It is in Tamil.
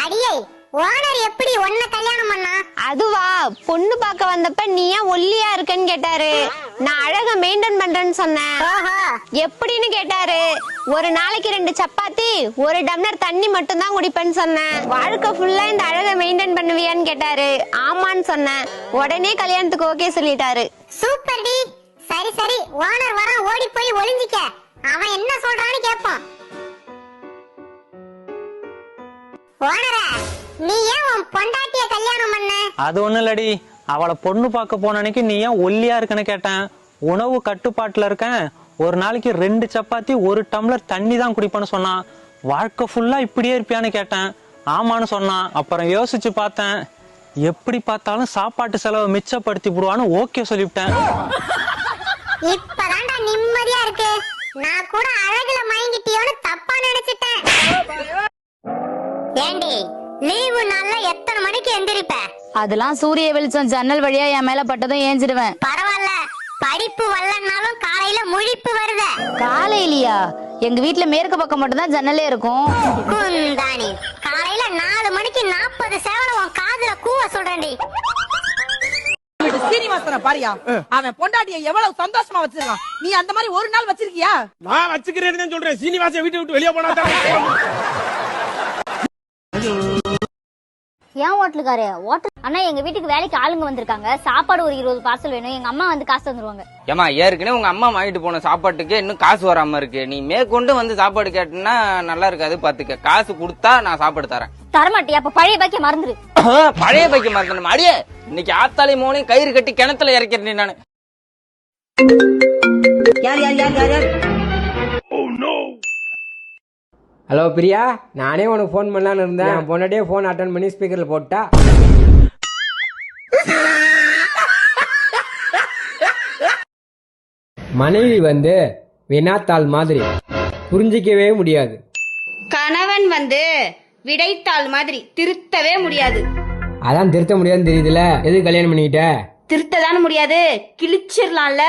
அடியே ஓனர் எப்படி ஒன்ன கல்யாணம் பண்ணா? அதுவா, பொண்ணு பார்க்க வந்தப்ப நீ ஏன் ஒல்லியா இருக்கன்னு கேட்டாரு. நான் அழக மெயின்டைன் பண்றேன்னு சொன்னேன். எப்படின்னு கேட்டாரு. ஒரு நாளைக்கு 2 சப்பாத்தி 1 டம்ளர் தண்ணி மட்டும் தான் குடிப்பேன்னு சொன்னேன். வாழ்க்கை ஃபுல்லா இந்த அழக மெயின்டைன் பண்ணுவியான்னு கேட்டாரு. ஆமான்னு சொன்னேன். உடனே கல்யாணத்துக்கு ஓகே சொல்லிட்டாரு. சூப்பர் டி. சரி சரி, ஓனர் வர, ஓடி போய் ஒளிஞ்சிக்க. அவன் என்ன சொல்றான்னு கேட்பான். ஓனரே, நீ ஏன் உன் பொண்டாட்டிய கல்யாணம் பண்ண? அது ஒண்ணு இல்லடி, அவளை பொண்ணு பார்க்க போன அன்னைக்கு நீ ஏன் ஒல்லியா இருக்குன்னு கேட்டேன். உணவு கட்டுப்பாட்டுல இருக்கேன், ஒரு நாளைக்கு 2 சப்பாத்தி 1 டம்ளர் தண்ணி தான் குடிப்பேன்னு சொன்னான். வாழ்க்கை ஃபுல்லா இப்படியே இருப்பியான்னு கேட்டேன். ஆமான்னு சொன்னான். அப்புறம் யோசிச்சு பார்த்தேன், எப்படி பார்த்தாலும் சாப்பாட்டு செலவை மிச்சப்படுத்தி விடுவான்னு ஓகே சொல்லிவிட்டேன். இப்பதான்டா நிம்மதியா இருக்கு. நான் கூட அழகுல மயங்கிட்டியோன்னு தப்பா நினைச்சிட்டேன். ஏண்டி, லீவு நாள்ல எத்தனை மணிக்கு எந்திரிப்ப? அதெல்லாம் சூரிய வெளிச்சம் ஜன்னல் வழியா என் மேல பட்டதும் ஏஞ்சிடுவேன். பரவாயில்ல, படிப்பு வரலனாலும் காலையில முழிப்பு வருத. காலையிலயா? எங்க வீட்டுல மேற்கு பக்கம் மட்டும் தான் ஜன்னலே இருக்கும். குந்தாணி, காலையில 4 மணிக்கு 40 சேவல உன் காதுல கூவ சொல்றேன்டி. சீனிவாசன பாரியா, அவன் பொண்டாட்டிய எவ்வளவு சந்தோஷமா வச்சிருக்கான். நீ அந்த மாதிரி ஒரு நாள் வச்சிருக்கியா? நான் வச்சுக்கிறேன்னு சொல்றேன். சீனிவாசன் வீட்டை விட்டு வெளியே போனா ஏன் ஹோட்டலுக்காரு அண்ணா, எங்க வீட்டுக்கு வேலைக்கு ஆளுங்க வந்திருக்காங்க. சாப்பாடு ஒரு 20 பார்சல் வேணும். எங்க அம்மா வந்து காசு தந்துருவாங்க. ஏமா, ஏற்கனவே உங்க அம்மா வாங்கிட்டு போன சாப்பாட்டுக்கு இன்னும் காசு வராம இருக்கு. நீ மேற்கொண்டு வந்து சாப்பாடு கேட்டனா நல்லா இருக்காது. பாத்துக்க, காசு கொடுத்தா நான் சாப்பாடு தரேன். தரமாட்டியா? அப்ப பழைய பாக்கிய மறந்துரு. பழைய பைக்க மறந்துடும் அடியே. இன்னைக்கு ஆத்தாளி மோனையும் கயிறு கட்டி கிணத்துல இறக்கிறேன் நானு. ஹலோ பிரியா, நானே உனக்கு ஃபோன் பண்ணலான்னு இருந்தேன். என் பொண்ணாட்டியே ஃபோன் அட்டன் பண்ணி ஸ்பீக்கர்ல போட்டா. மனைவி வந்து வினாத்தாள் மாதிரி, புரிஞ்சிக்கவே முடியாது. கணவன் வந்து விடைத்தாள் மாதிரி, திருத்தவே முடியாது. அதான் திருத்த முடியாதுன்னு தெரியுதுல, எது கல்யாணம் பண்ணிக்கிட்ட? திருத்ததான முடியாது, கிழிச்சிடலாம்ல.